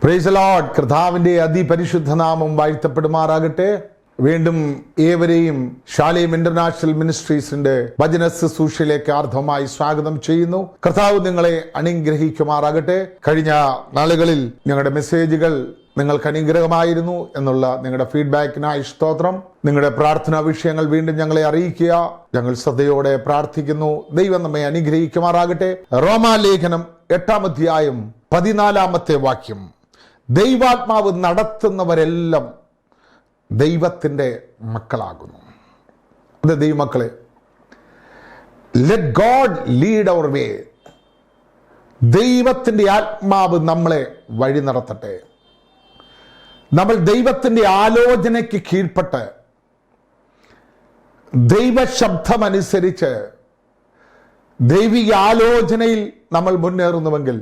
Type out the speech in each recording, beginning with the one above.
Praise the Lord. കർത്താവിന്റെ അതിപരിശുദ്ധ നാമം വാഴ്ത്തപ്പെടുമാറാകട്ടെ. വീണ്ടും ഏവരെയും ഷാലേം ഇന്റർനാഷണൽ മിനിസ്ട്രീസിന്റെ വചന ശുശ്രൂഷയിലേക്ക് ആർദ്രമായി സ്വാഗതം ചെയ്യുന്നു. കർത്താവ് നിങ്ങളെ അനുഗ്രഹിക്കുമാറാകട്ടെ. കഴിഞ്ഞ നാളുകളിൽ ഞങ്ങളുടെ മെസ്സേജുകൾ നിങ്ങൾക്ക് അനുഗ്രഹമായിരുന്നു എന്നുള്ള നിങ്ങളുടെ ഫീഡ്ബാക്കിനായി സ്തോത്രം. നിങ്ങളുടെ പ്രാർത്ഥനാ വിഷയങ്ങൾ വീണ്ടും ഞങ്ങളെ അറിയിക്കുക. ഞങ്ങൾ ശ്രദ്ധയോടെ പ്രാർത്ഥിക്കുന്നു. ദൈവം നമ്മെ അനുഗ്രഹിക്കുമാറാകട്ടെ. റോമാലേഖനം 8-ാം അധ്യായം 14-ാമത്തെ വാക്യം. ദൈവാത്മാവ് നടത്തുന്നവരെല്ലാം ദൈവത്തിൻ്റെ മക്കളാകുന്നു. അത് ദൈവമക്കളെ, ലെറ്റ് ഗോഡ് ലീഡ് അവർ വേ. ദൈവത്തിൻ്റെ ആത്മാവ് നമ്മളെ വഴി നടത്തട്ടെ. നമ്മൾ ദൈവത്തിൻ്റെ ആലോചനയ്ക്ക് കീഴ്പ്പെട്ട് ദൈവശബ്ദമനുസരിച്ച് ദൈവിക ആലോചനയിൽ നമ്മൾ മുന്നേറുന്നുവെങ്കിൽ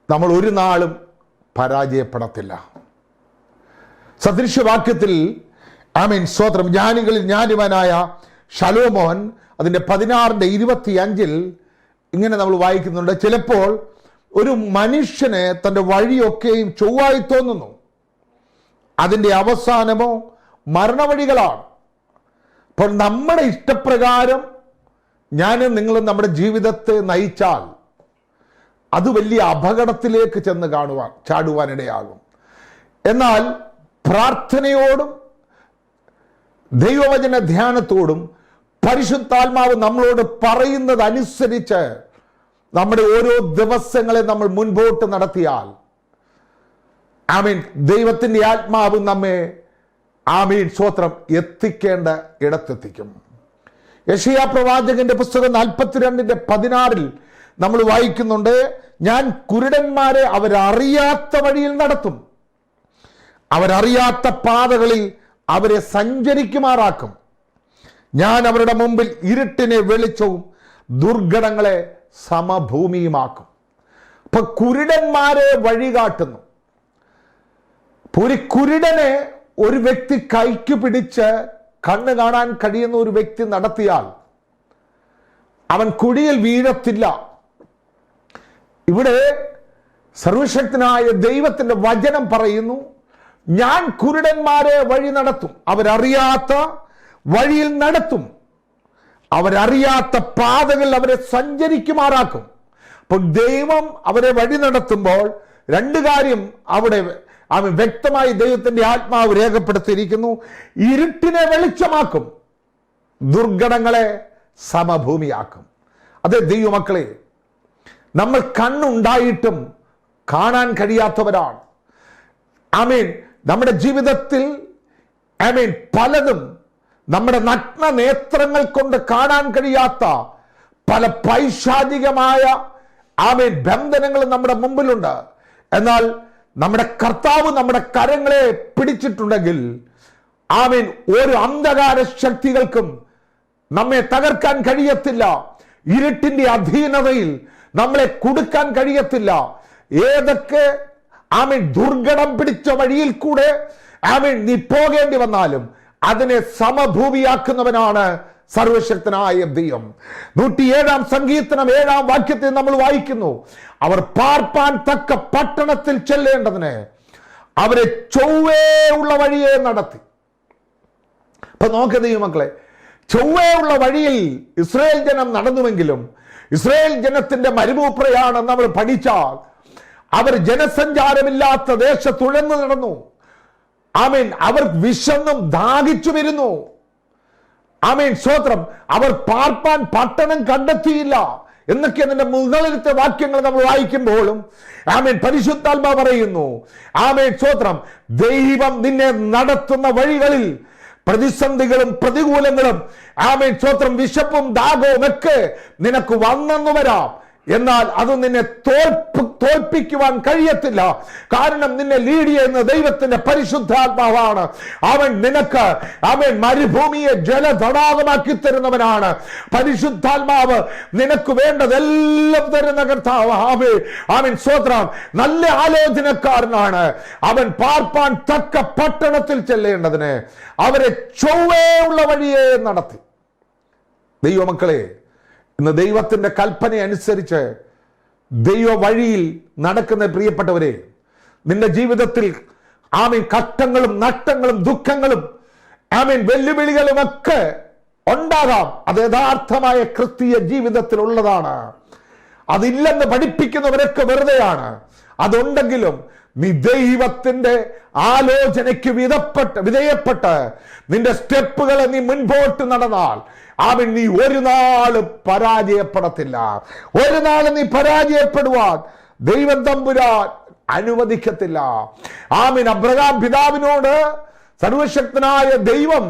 നമ്മൾ ഒരു നാളും പരാജയപ്പെടത്തില്ല. സദൃശ്യവാക്യത്തിൽ സ്തോത്രം, ജ്ഞാനികളിൽ ജ്ഞാനിമാനായ ശലോമോൻ അതിൻ്റെ 16:25 ഇങ്ങനെ നമ്മൾ വായിക്കുന്നുണ്ട്. ചിലപ്പോൾ ഒരു മനുഷ്യന് തൻ്റെ വഴിയൊക്കെയും ചൊവ്വായി തോന്നുന്നു, അതിൻ്റെ അവസാനമോ മരണവഴികളാണ്. അപ്പോൾ നമ്മുടെ ഇഷ്ടപ്രകാരം ഞാനും നിങ്ങളും നമ്മുടെ ജീവിതത്തെ നയിച്ചാൽ അത് വലിയ അപകടത്തിലേക്ക് ചെന്ന് ചാടുവാനിടയാകും. എന്നാൽ പ്രാർത്ഥനയോടും ദൈവവചന ധ്യാനത്തോടും പരിശുദ്ധാത്മാവ് നമ്മളോട് പറയുന്നതനുസരിച്ച് നമ്മുടെ ഓരോ ദിവസങ്ങളെ നമ്മൾ മുൻപോട്ട് നടത്തിയാൽ ദൈവത്തിൻ്റെ ആത്മാവ് നമ്മെ സ്തോത്രം എത്തിക്കേണ്ട ഇടത്തെത്തിക്കും. യെശയ്യാ പ്രവാചകന്റെ പുസ്തകം 42:16 നമ്മൾ വായിക്കുന്നുണ്ട്, ഞാൻ കുരുടന്മാരെ അവരറിയാത്ത വഴിയിൽ നടത്തും, അവരറിയാത്ത പാതകളിൽ അവരെ സഞ്ചരിക്കുമാറാക്കും. ഞാൻ അവരുടെ മുമ്പിൽ ഇരുട്ടിനെ വെളിച്ചവും ദുർഘടങ്ങളെ സമഭൂമിയുമാക്കും. അപ്പൊ കുരുടന്മാരെ വഴികാട്ടുന്നു. ഒരു കുരുടനെ ഒരു വ്യക്തി കൈക്ക് പിടിച്ച് കണ്ണ് കാണാൻ കഴിയുന്ന ഒരു വ്യക്തി നടത്തിയാൽ അവൻ കുഴിയിൽ വീഴത്തില്ല. ഇവിടെ സർവശക്തനായ ദൈവത്തിന്റെ വചനം പറയുന്നു, ഞാൻ കുരുടന്മാരെ വഴി നടത്തും, അവരറിയാത്ത വഴിയിൽ നടത്തും, അവരറിയാത്ത പാതകൾ അവരെ സഞ്ചരിക്കുമാറാക്കും. അപ്പോൾ ദൈവം അവരെ വഴി നടത്തുമ്പോൾ രണ്ട് കാര്യം അവിടെ വ്യക്തമായി ദൈവത്തിന്റെ ആത്മാവ് രേഖപ്പെടുത്തിയിരിക്കുന്നു. ഇരുട്ടിനെ വെളിച്ചമാക്കും, ദുർഘടങ്ങളെ സമഭൂമിയാക്കും. അതെ ദൈവമക്കളെ, നമ്മൾ കണ്ണുണ്ടായിട്ടും കാണാൻ കഴിയാത്തവരാണ്. നമ്മുടെ ജീവിതത്തിൽ പലതും നമ്മുടെ നഗ്ന നേത്രങ്ങൾ കൊണ്ട് കാണാൻ കഴിയാത്ത പല പൈശാചികമായ ബന്ധനങ്ങൾ നമ്മുടെ മുമ്പിലുണ്ട്. എന്നാൽ നമ്മുടെ കർത്താവ് നമ്മുടെ കരങ്ങളെ പിടിച്ചിട്ടുണ്ടെങ്കിൽ ഒരു അന്ധകാര ശക്തികൾക്കും നമ്മെ തകർക്കാൻ കഴിയത്തില്ല. ഇരുട്ടിന്റെ അധീനതയിൽ നമ്മളെ കുടുക്കാൻ കഴിയത്തില്ല. ഏതൊക്കെ ദുർഘടം പിടിച്ച വഴിയിൽ കൂടെ നീ പോകേണ്ടി വന്നാലും അതിനെ സമഭൂമിയാക്കുന്നവനാണ് സർവശക്തനായ ദൈവം. 107-ാം സങ്കീർത്തനം 7-ാം വാക്യത്തിൽ നമ്മൾ വായിക്കുന്നു, അവർ പാർപ്പാൻ തക്ക പട്ടണത്തിൽ ചെല്ലേണ്ടതിന് അവരെ ചൊവ്വേ ഉള്ള വഴിയെ നടത്തി. അപ്പൊ നോക്ക് ദൈവമക്കളെ, ചൊവ്വേ ഉള്ള വഴിയിൽ ഇസ്രായേൽ ജനം നടന്നുവെങ്കിലും ഇസ്രായേൽ ജനത്തിന്റെ മരുഭൂപ്രയാണം നമ്മൾ പഠിച്ചാൽ അവർ ജനസഞ്ചാരമില്ലാത്ത ദേശത്തുഴന്നു നടന്നു. അവർ വിശന്നും ദാഹിച്ചു വരുന്നു. സ്തോത്രം, അവർ പാർപ്പാൻ പട്ടണം കണ്ടെത്തിയില്ല എന്നൊക്കെ അതിന്റെ മുകളിലത്തെ വാക്യങ്ങൾ നമ്മൾ വായിക്കുമ്പോഴും പരിശുദ്ധാത്മാ പറയുന്നു, സ്തോത്രം, ദൈവം നിന്നെ നടത്തുന്ന വഴികളിൽ പ്രതിസന്ധികളും പ്രതികൂലങ്ങളും സ്തോത്രം, വിശപ്പും ദാഹവും ഒക്കെ നിനക്ക് വന്നെന്നു വരാം. എന്നാൽ അത് നിന്നെ തോൽപ്പിക്കുവാൻ കഴിയത്തില്ല. കാരണം നിന്നെ ലീഡ് ചെയ്യുന്ന ദൈവത്തിന്റെ പരിശുദ്ധാത്മാവാണ്. അവൻ നിനക്ക് മരുഭൂമിയെ ജലതടാകമാക്കി തരുന്നവനാണ്. പരിശുദ്ധാത്മാവ് നിനക്ക് വേണ്ടതെല്ലാം തരുന്ന കർത്താവ്. സ്തോത്രം, നല്ല ആലോചനക്കാരനാണ്. അവൻ പാർപ്പാൻ തക്ക പട്ടണത്തിൽ ചെല്ലേണ്ടതിന് അവരെ ചൊവ്വേ ഉള്ള വഴിയെ നടത്തി. ദൈവമക്കളെ, ഇന്ന് ദൈവത്തിന്റെ കൽപ്പന അനുസരിച്ച് ദൈവ വഴിയിൽ നടക്കുന്ന പ്രിയപ്പെട്ടവരെ, നിന്റെ ജീവിതത്തിൽ ആമീൻ കഷ്ടങ്ങളും നഷ്ടങ്ങളും ദുഃഖങ്ങളും ആമീൻ വെല്ലുവിളികളും ഒക്കെ ഉണ്ടാകാം. അത് യഥാർത്ഥമായ ക്രിസ്തീയ ജീവിതത്തിൽ ഉള്ളതാണ്. അതില്ലെന്ന് പഠിപ്പിക്കുന്നവരൊക്കെ വെറുതെയാണ്. അതുണ്ടെങ്കിലും നീ ദൈവത്തിന്റെ ആലോചനയ്ക്ക് വിധേയപ്പെട്ട് നിന്റെ സ്റ്റെപ്പുകളെ നീ മുൻപോട്ട് നടന്നാൽ ആമീൻ നീ ഒരു നാളും പരാജയപ്പെടത്തില്ല. ഒരു നാളും നീ പരാജയപ്പെടുവാൻ ദൈവം തമ്പുരാൻ അനുവദിക്കത്തില്ല. ആമീൻ. അബ്രഹാം പിതാവിനോട് സർവശക്തനായ ദൈവം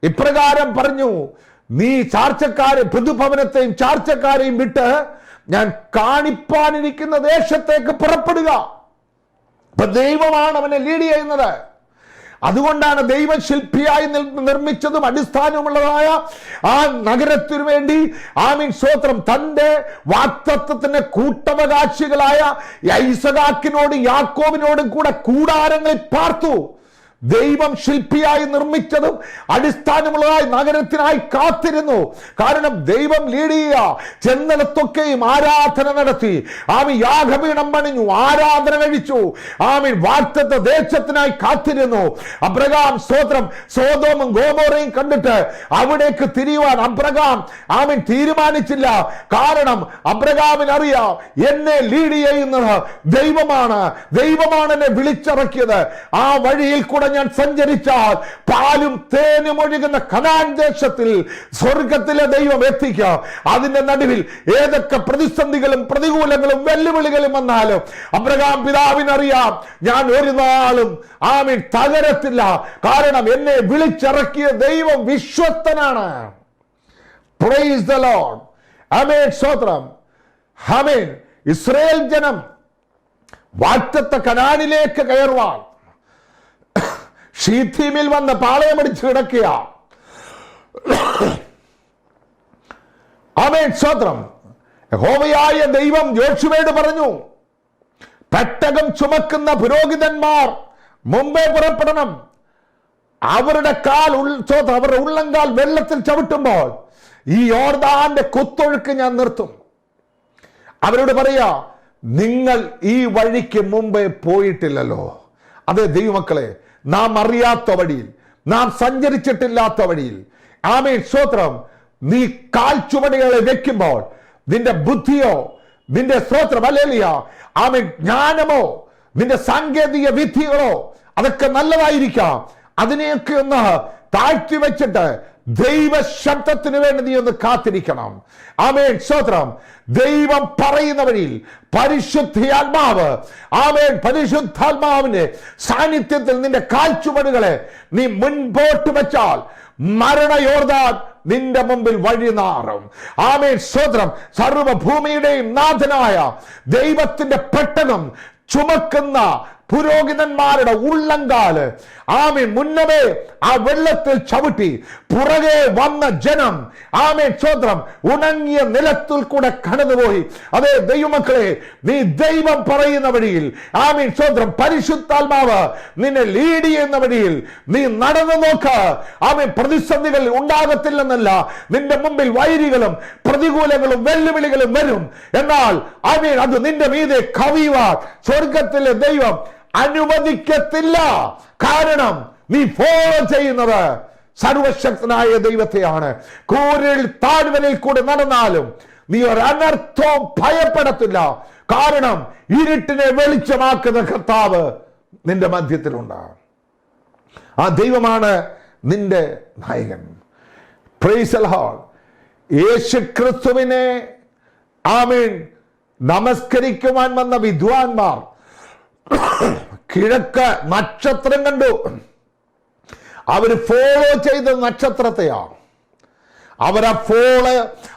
ഇപ്രകാരം പറഞ്ഞു, നീ പിതൃഭവനത്തെയും ചാർച്ചക്കാരെയും വിട്ട് ഞാൻ കാണിപ്പാനിരിക്കുന്ന ദേശത്തേക്ക് പുറപ്പെടുക. അപ്പൊ ദൈവമാണ് അവനെ ലീഡ് ചെയ്യുന്നത്. അതുകൊണ്ടാണ് ദൈവം ശില്പിയായി നിർമ്മിച്ചതും അടിസ്ഥാനമുള്ളതായ ആ നഗരത്തിനു വേണ്ടി ആമീൻ സ്തോത്രം തന്റെ വാഗ്ദത്തത്തിന്റെ കൂട്ടവകാശികളായ യിസ്ഹാക്കിനോടും യാക്കോബിനോടും കൂടെ കൂടാരങ്ങളിൽ പാർത്തു. ദൈവം ശില്പിയായി നിർമ്മിച്ചതും അടിസ്ഥാനമുള്ളതായി നഗരത്തിനായി കാത്തിരുന്നു. കാരണം ദൈവം ലീഡ് ചെയ്യുക. ചെന്നിടത്തൊക്കെയും ആരാധന നടത്തി. ആമീൻ യാഗപീഠം പണിഞ്ഞു, ആരാധന കഴിച്ചു. ആമീൻ വാഗ്ദത്ത ദേശത്തിനായി കാത്തിരുന്നു. അബ്രഹാം സ്തോത്രം സോദോമും ഗോമോറയും കണ്ടിട്ട് അവിടേക്ക് തിരിയുവാൻ അബ്രഹാം ആമീൻ തീരുമാനിച്ചില്ല. കാരണം അബ്രഹാമിന് അറിയാം, എന്നെ ലീഡ് ചെയ്യുന്നത് ദൈവമാണ്. ദൈവമാണ് എന്നെ വിളിച്ചിറക്കിയത്. ആ വഴിയിൽ കൂടെ ഞാൻ സഞ്ചരിച്ചാൽ പാലും തേനും ഒഴുകുന്ന കനാൻ ദേശത്തിൽ സ്വർഗത്തിലെ ദൈവം എത്തിക്കുക. അതിന്റെ നടുവിൽ ഏതൊക്കെ പ്രതിസന്ധികളും പ്രതികൂലങ്ങളും വെല്ലുവിളികളും വന്നാലും അബ്രഹാം പിതാവിനറിയാം, ഞാൻ ഒരു നാളും ആമീൻ തകരത്തില്ല. കാരണം എന്നെ വിളിച്ചിറക്കിയ ദൈവം വിശ്വസ്തനാണ്. Praise the Lord. ആമേൻ സ്തോത്രം. ആമേൻ. ഇസ്രായേൽ ജനം വാഗ്ദത്ത കനാനിലേക്ക് കയറുവാൻ ഷീഥീമിൽ വന്ന് പാളയമടിച്ച് കിടക്കുക. ആമേൻ സ്തോത്രം. യഹോവയായ ദൈവം യോശുവയോട് പറഞ്ഞു, പെട്ടകം ചുമക്കുന്ന പുരോഹിതന്മാർ മുമ്പേ പുറപ്പെടണം. അവരുടെ അവരുടെ ഉള്ളങ്കാൽ വെള്ളത്തിൽ ചവിട്ടുമ്പോൾ ഈ യോർദാന്റെ കുത്തൊഴുക്ക് ഞാൻ നിർത്തും. അവരോട് പറയാ, നിങ്ങൾ ഈ വഴിക്ക് മുമ്പേ പോയിട്ടില്ലല്ലോ. അതെ ദൈവമക്കളെ, നാം അറിയാത്ത വഴിയിൽ, നാം സഞ്ചരിച്ചിട്ടില്ലാത്ത വഴിയിൽ ആമേൻ സ്തോത്രം നീ കാൽച്ചുവടുകളെ വെക്കുമ്പോൾ നിന്റെ ബുദ്ധിയോ നിന്റെ സ്തോത്രം ഹല്ലേലൂയ ആമേൻ ജ്ഞാനമോ നിന്റെ സാങ്കേതിക വിദ്യകളോ അതൊക്കെ നല്ലതായിരിക്കാം. അതിനെയൊക്കെ ഒന്ന് താഴ്ത്തി വെച്ചിട്ട് ദൈവ ശബ്ദത്തിന് വേണ്ടി നീ ഒന്ന് കാത്തിരിക്കണം. ആമേൻ സ്തോത്രം. ദൈവം പറയുന്ന വഴിയിൽ പരിശുദ്ധാത്മാവ് ആമേൻ പരിശുദ്ധാത്മാവിന്റെ സാന്നിധ്യത്തിൽ നിന്റെ കാൽച്ചുവടുകളെ നീ മുൻപോട്ട് വെച്ചാൽ മരണ യോർദാൻ നിന്റെ മുമ്പിൽ വഴി നാറും. ആമേൻ സ്തോത്രം. സർവ്വഭൂമിയുടെയും നാഥനായ ദൈവത്തിന്റെ പെട്ടകം ചുമക്കുന്ന പുരോഹിതന്മാരുടെ ഉള്ളങ്കാല് ആമേൻ മുന്നമേ ആ വെള്ളത്തിൽ ചവിട്ടി പുറകെ വന്ന ജനം ആമേൻ സ്തോത്രം ഉണങ്ങിയ നിലത്തിൽ കൂടെ കടന്നുപോയി. അതേ ദൈവമക്കളെ, നീ ദൈവം പറയുന്ന വഴിയിൽ ആമേൻ സ്തോത്രം പരിശുദ്ധാത്മാവ് നിന്നെ ലീഡ് ചെയ്യുന്ന വഴിയിൽ നീ നടന്നു നോക്ക്. ആമേൻ പ്രതിസന്ധികൾ ഉണ്ടാകത്തില്ലെന്നല്ല, നിന്റെ മുമ്പിൽ വൈരികളും പ്രതികൂലങ്ങളും വെല്ലുവിളികളും വരും. എന്നാൽ ആമേൻ അത് നിന്റെ മീതെ കവിയുവാൻ സ്വർഗത്തിലെ ദൈവം അനുവദിക്കത്തില്ല. കാരണം നീ ഫോളോ ചെയ്യുന്നത് സർവശക്തനായ ദൈവത്തെയാണ്. കൂരിൽ താഴ്വരയിൽ കൂടെ നടന്നാലും നീ ഒരു അനർത്ഥവും ഭയപ്പെടത്തില്ല. കാരണം ഇരുട്ടിനെ വെളിച്ചമാക്കുന്ന കർത്താവ് നിന്റെ മധ്യത്തിലുണ്ട്. ആ ദൈവമാണ് നിന്റെ നായകൻ. Praise the Lord. യേശുക്രിസ്തുവിനെ ആമേൻ നമസ്കരിക്കുവാൻ വന്ന വിദ്വാൻമാർ കിഴക്ക് നക്ഷത്രം കണ്ടു. അവർ ഫോളോ ചെയ്ത നക്ഷത്രത്തെയാണ്.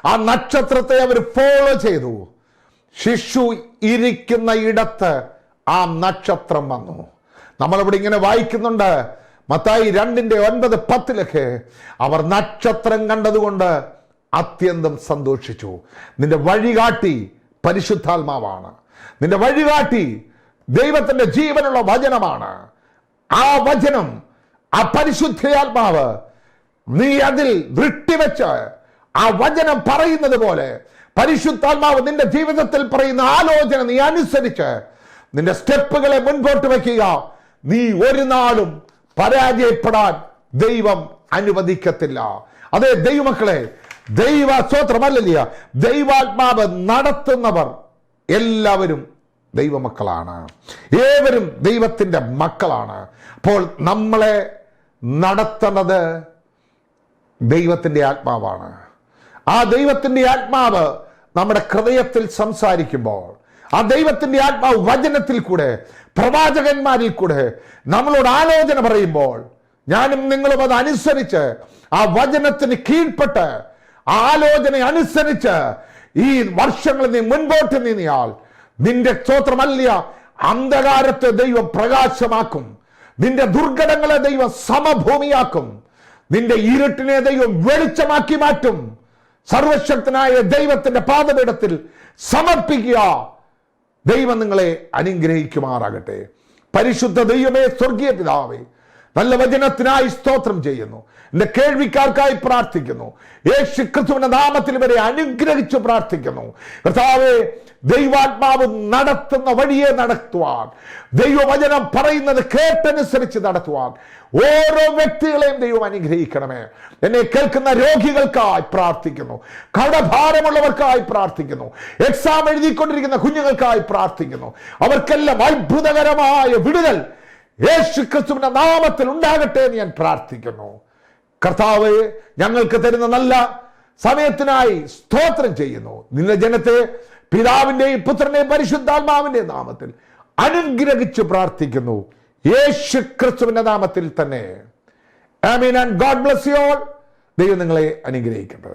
ആ നക്ഷത്രത്തെ അവർ ഫോളോ ചെയ്തു. ശിശു ഇരിക്കുന്ന ഇടത്ത് ആ നക്ഷത്രം വന്നു. നമ്മളിവിടെ ഇങ്ങനെ വായിക്കുന്നുണ്ട്, മത്തായി 2:9-10 അവർ നക്ഷത്രം കണ്ടതുകൊണ്ട് അത്യന്തം സന്തോഷിച്ചു. നിന്റെ വഴികാട്ടി പരിശുദ്ധാത്മാവാണ്. നിന്റെ വഴികാട്ടി ദൈവത്തിന്റെ ജീവനുള്ള വചനമാണ്. ആ വചനം, ആ പരിശുദ്ധാത്മാവ്, നീ അതിൽ ദൃഷ്ടിവെച്ച് ആ വചനം പറയുന്നത് പോലെ പരിശുദ്ധാത്മാവ് നിന്റെ ജീവിതത്തിൽ പറയുന്ന ആലോചന നീ അനുസരിച്ച് നിന്റെ സ്റ്റെപ്പുകളെ മുൻപോട്ട് വയ്ക്കുക. നീ ഒരു നാളും പരാജയപ്പെടാൻ ദൈവം അനുവദിക്കത്തില്ല. അതെ ദൈവമക്കളെ, ദൈവ സ്തോത്രമല്ല, ദൈവാത്മാവ് നടത്തുന്നവർ എല്ലാവരും ദൈവമക്കളാണ്. ഏവരും ദൈവത്തിൻ്റെ മക്കളാണ്. അപ്പോൾ നമ്മളെ നടത്തുന്നത് ദൈവത്തിൻ്റെ ആത്മാവാണ്. ആ ദൈവത്തിൻ്റെ ആത്മാവ് നമ്മുടെ ഹൃദയത്തിൽ സംസാരിക്കുമ്പോൾ, ആ ദൈവത്തിൻ്റെ ആത്മാവ് വചനത്തിൽ കൂടെ, പ്രവാചകന്മാരിൽ കൂടെ നമ്മളോട് ആലോചന പറയുമ്പോൾ, ഞാനും നിങ്ങളും അത് അനുസരിച്ച് ആ വചനത്തിന് കീഴ്പ്പെട്ട് ആലോചന അനുസരിച്ച് ഈ വർഷങ്ങൾ നീ മുൻപോട്ട് നീങ്ങിയാൽ നിന്റെ സ്തോത്രമല്ല അന്ധകാരത്തെ ദൈവം പ്രകാശമാക്കും. നിന്റെ ദുർഘടങ്ങളെ ദൈവം സമഭൂമിയാക്കും. നിന്റെ ഇരുട്ടിനെ ദൈവം വെളിച്ചമാക്കി മാറ്റും. സർവശക്തനായ ദൈവത്തിന്റെ പാദപീഠത്തിൽ സമർപ്പിക്കുക. ദൈവം നിങ്ങളെ അനുഗ്രഹിക്കുമാറാകട്ടെ. പരിശുദ്ധ ദൈവമേ, സ്വർഗീയ പിതാവേ, നല്ല വചനത്തിനായി സ്തോത്രം ചെയ്യുന്നു. എന്റെ കേൾവിക്കാർക്കായി പ്രാർത്ഥിക്കുന്നു. യേശു ക്രിസ്തുവിന്റെ നാമത്തിൽ ഇവരെ അനുഗ്രഹിച്ചു പ്രാർത്ഥിക്കുന്നു. കർത്താവേ, ദൈവാത്മാവ് നടത്തുന്ന വഴിയെ നടത്തുവാൻ, ദൈവവചനം പറയുന്നത് കേട്ടനുസരിച്ച് നടത്തുവാൻ ഓരോ വ്യക്തികളെയും ദൈവം അനുഗ്രഹിക്കണമേ. എന്നെ കേൾക്കുന്ന രോഗികൾക്കായി പ്രാർത്ഥിക്കുന്നു. കടഭാരമുള്ളവർക്കായി പ്രാർത്ഥിക്കുന്നു. എക്സാം എഴുതിക്കൊണ്ടിരിക്കുന്ന കുഞ്ഞുങ്ങൾക്കായി പ്രാർത്ഥിക്കുന്നു. അവർക്കെല്ലാം അത്ഭുതകരമായ വിടുതൽ യേശു ക്രിസ്തുവിന്റെ നാമത്തിൽ ഉണ്ടാകട്ടെ എന്ന് ഞാൻ പ്രാർത്ഥിക്കുന്നു. കർത്താവ്, ഞങ്ങൾക്ക് തരുന്ന നല്ല സമയത്തിനായി സ്തോത്രം ചെയ്യുന്നു. നിന്റെ ജനത്തെ പിതാവിന്റെയും പുത്രന്റെയും പരിശുദ്ധാത്മാവിന്റെയും നാമത്തിൽ അനുഗ്രഹിച്ചു പ്രാർത്ഥിക്കുന്നു. യേശു ക്രിസ്തുവിന്റെ നാമത്തിൽ തന്നെ. ആമീൻ. And God bless you all. ദൈവം നിങ്ങളെ അനുഗ്രഹിക്കട്ടെ.